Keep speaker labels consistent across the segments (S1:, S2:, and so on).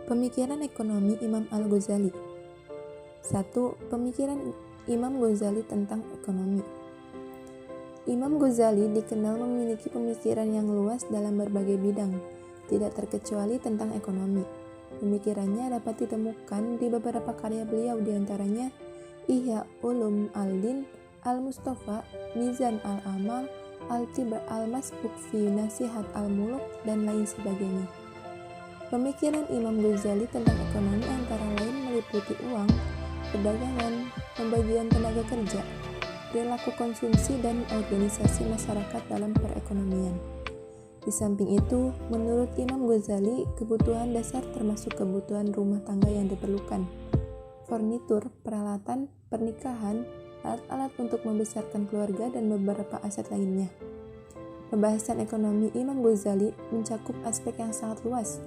S1: Pemikiran ekonomi Imam Al-Ghazali. 1. Pemikiran Imam Ghazali tentang ekonomi. Imam Ghazali dikenal memiliki pemikiran yang luas dalam berbagai bidang, tidak terkecuali tentang ekonomi. Pemikirannya dapat ditemukan di beberapa karya beliau, diantaranya Ihya Ulum Al-Din, Al-Mustafa, Mizan Al-Amal, Al-Tibr Al-Masbuk fi Nasihat Al-Muluk, dan lain sebagainya. Pemikiran Imam Ghazali tentang ekonomi antara lain meliputi uang, perdagangan, pembagian tenaga kerja, perilaku konsumsi, dan organisasi masyarakat dalam perekonomian. Di samping itu, menurut Imam Ghazali, kebutuhan dasar termasuk kebutuhan rumah tangga yang diperlukan, furnitur, peralatan, pernikahan, alat-alat untuk membesarkan keluarga, dan beberapa aset lainnya. Pembahasan ekonomi Imam Ghazali mencakup aspek yang sangat luas,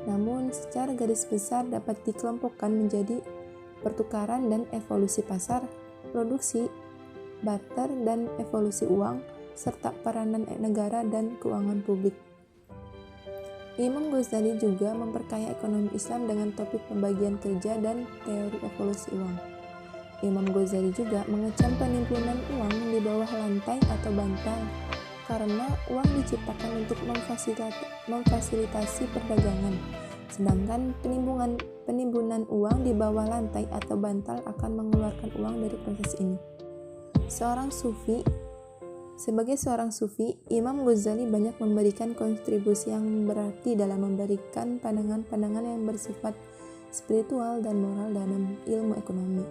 S1: namun secara garis besar dapat dikelompokkan menjadi pertukaran dan evolusi pasar, produksi, barter dan evolusi uang, serta peranan negara dan keuangan publik. Imam Ghazali juga memperkaya ekonomi Islam dengan topik pembagian kerja dan teori evolusi uang. Imam Ghazali juga mengecam penimbunan uang di bawah lantai atau bantal, karena uang diciptakan untuk memfasilitasi perdagangan, sedangkan penimbunan uang di bawah lantai atau bantal akan mengeluarkan uang dari proses ini. Sebagai seorang sufi, Imam Ghazali banyak memberikan kontribusi yang berarti dalam memberikan pandangan-pandangan yang bersifat spiritual dan moral dalam ilmu ekonomi.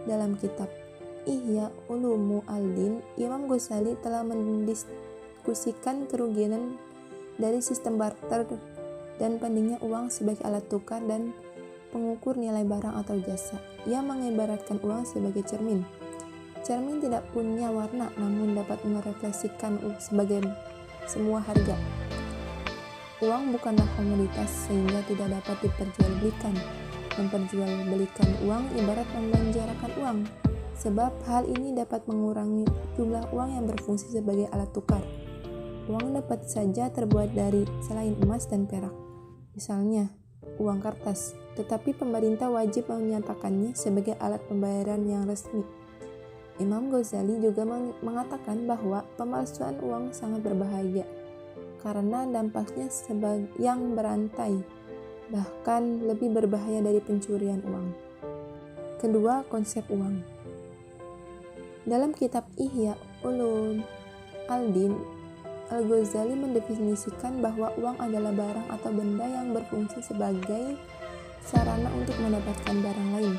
S1: Dalam kitab Ihya Ulumu Al-Din, Imam Ghazali telah mendiskusikan kerugian dari sistem barter dan pentingnya uang sebagai alat tukar dan pengukur nilai barang atau jasa. Ia mengibaratkan uang sebagai cermin. Cermin tidak punya warna, namun dapat merefleksikan sebagai semua harga. Uang bukanlah komoditas sehingga tidak dapat diperjualbelikan. Memperjualbelikan uang ibarat memenjarakan uang, sebab hal ini dapat mengurangi jumlah uang yang berfungsi sebagai alat tukar. Uang dapat saja terbuat dari selain emas dan perak, misalnya uang kertas, tetapi pemerintah wajib menyatakannya sebagai alat pembayaran yang resmi. Imam Ghazali juga mengatakan bahwa pemalsuan uang sangat berbahaya karena dampaknya yang berantai, bahkan lebih berbahaya dari pencurian uang. Kedua, konsep uang. Dalam kitab Ihya Ulum Al-Din, Al-Ghazali mendefinisikan bahwa uang adalah barang atau benda yang berfungsi sebagai sarana untuk mendapatkan barang lain.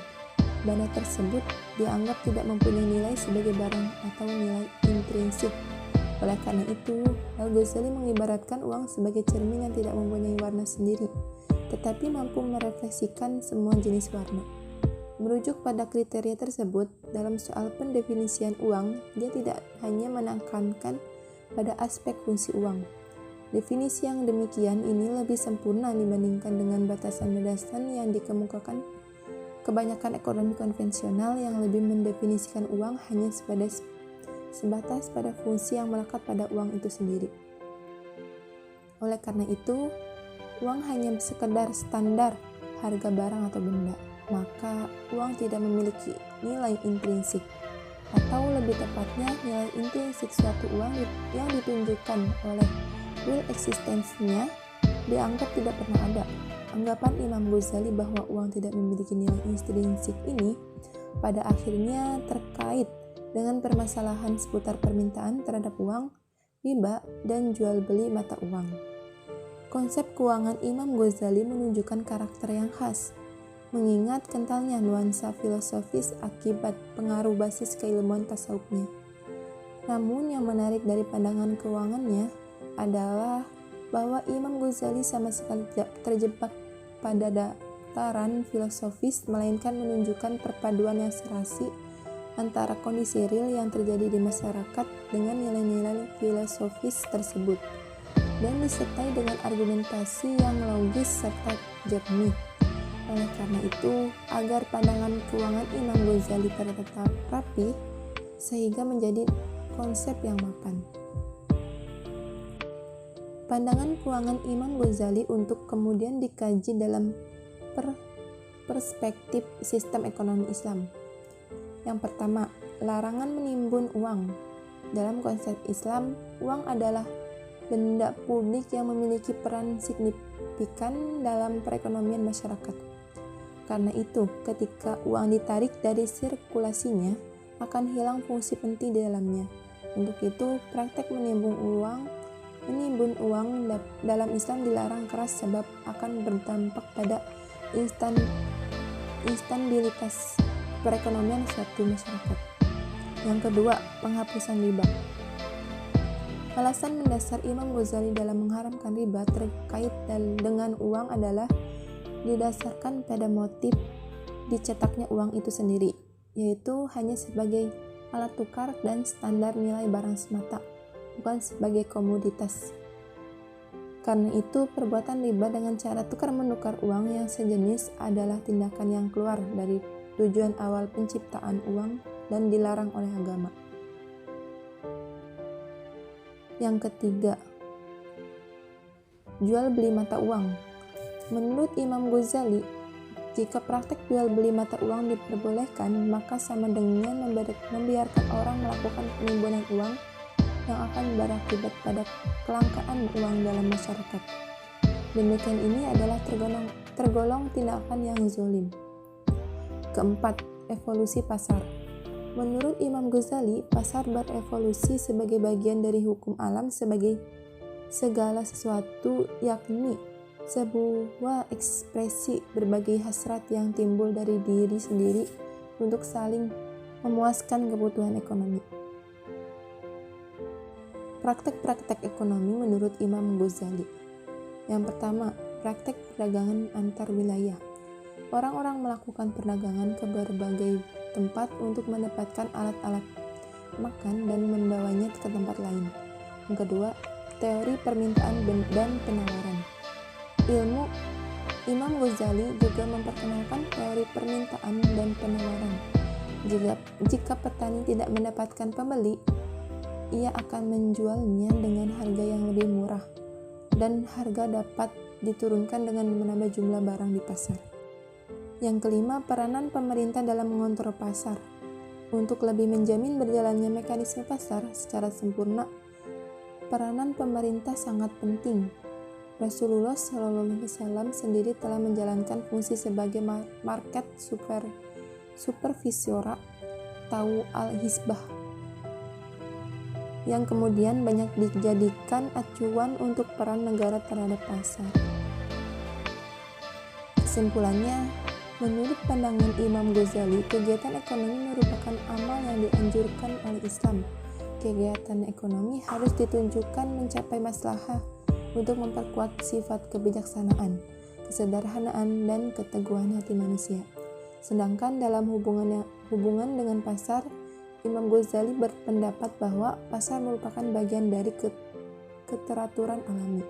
S1: Benda tersebut dianggap tidak mempunyai nilai sebagai barang atau nilai intrinsik. Oleh karena itu, Al-Ghazali mengibaratkan uang sebagai cermin yang tidak mempunyai warna sendiri, tetapi mampu merefleksikan semua jenis warna. Merujuk pada kriteria tersebut, dalam soal pendefinisian uang, dia tidak hanya menekankan pada aspek fungsi uang. Definisi yang demikian ini lebih sempurna dibandingkan dengan batasan-batasan yang dikemukakan kebanyakan ekonomi konvensional yang lebih mendefinisikan uang hanya sebatas pada fungsi yang melekat pada uang itu sendiri. Oleh karena itu, uang hanya sekedar standar harga barang atau benda, maka uang tidak memiliki nilai intrinsik, atau lebih tepatnya nilai intrinsik suatu uang yang ditunjukkan oleh real eksistensinya dianggap tidak pernah ada. Anggapan Imam Ghazali bahwa uang tidak memiliki nilai intrinsik ini pada akhirnya terkait dengan permasalahan seputar permintaan terhadap uang, riba, dan jual beli mata uang. Konsep keuangan Imam Ghazali menunjukkan karakter yang khas, mengingat kentalnya nuansa filosofis akibat pengaruh basis keilmuan tasawufnya. Namun yang menarik dari pandangan keuangannya adalah bahwa Imam Ghazali sama sekali tidak terjebak pada dataran filosofis, melainkan menunjukkan perpaduan yang serasi antara kondisi real yang terjadi di masyarakat dengan nilai-nilai filosofis tersebut, dan disertai dengan argumentasi yang logis serta jernih. Oleh karena itu, agar pandangan keuangan Imam Ghazali tetap rapi, sehingga menjadi konsep yang mapan. Pandangan keuangan Imam Ghazali untuk kemudian dikaji dalam perspektif sistem ekonomi Islam. Yang pertama, larangan menimbun uang. Dalam konsep Islam, uang adalah benda publik yang memiliki peran signifikan dalam perekonomian masyarakat. Karena itu, ketika uang ditarik dari sirkulasinya, akan hilang fungsi penting di dalamnya. Untuk itu, praktek menimbun uang dalam Islam dilarang keras sebab akan berdampak pada instabilitas perekonomian suatu masyarakat. Yang kedua, penghapusan riba. Alasan mendasar Imam Ghazali dalam mengharamkan riba terkait dengan uang adalah didasarkan pada motif dicetaknya uang itu sendiri, yaitu hanya sebagai alat tukar dan standar nilai barang semata, bukan sebagai komoditas. Karena itu, perbuatan riba dengan cara tukar-menukar uang yang sejenis adalah tindakan yang keluar dari tujuan awal penciptaan uang dan dilarang oleh agama. Yang ketiga, jual beli mata uang. Menurut Imam Ghazali, jika praktek jual beli mata uang diperbolehkan, maka sama dengan membiarkan orang melakukan penimbunan uang yang akan berakibat pada kelangkaan uang dalam masyarakat. Demikian ini adalah tergolong tindakan yang zalim. Keempat, evolusi pasar. Menurut Imam Ghazali, pasar berevolusi sebagai bagian dari hukum alam sebagai segala sesuatu, yakni sebuah ekspresi berbagai hasrat yang timbul dari diri sendiri untuk saling memuaskan kebutuhan ekonomi. Praktek-praktek ekonomi menurut Imam Ghazali. Yang pertama, praktek perdagangan antar wilayah. Orang-orang melakukan perdagangan ke berbagai tempat untuk mendapatkan alat-alat makan dan membawanya ke tempat lain. Yang kedua, teori permintaan dan penawaran. Imam Ghazali juga memperkenalkan teori permintaan dan penawaran. Jika petani tidak mendapatkan pembeli, ia akan menjualnya dengan harga yang lebih murah, dan harga dapat diturunkan dengan menambah jumlah barang di pasar. Yang kelima, peranan pemerintah dalam mengontrol pasar. Untuk lebih menjamin berjalannya mekanisme pasar secara sempurna, peranan pemerintah sangat penting. Rasulullah SAW sendiri telah menjalankan fungsi sebagai market supervisora atau al-hisbah, yang kemudian banyak dijadikan acuan untuk peran negara terhadap pasar. Kesimpulannya, menurut pandangan Imam Ghazali, kegiatan ekonomi merupakan amal yang dianjurkan oleh Islam. Kegiatan ekonomi harus ditunjukkan mencapai maslahah untuk memperkuat sifat kebijaksanaan, kesederhanaan, dan keteguhan hati manusia. Sedangkan dalam hubungan dengan pasar, Imam Ghazali berpendapat bahwa pasar merupakan bagian dari keteraturan alami.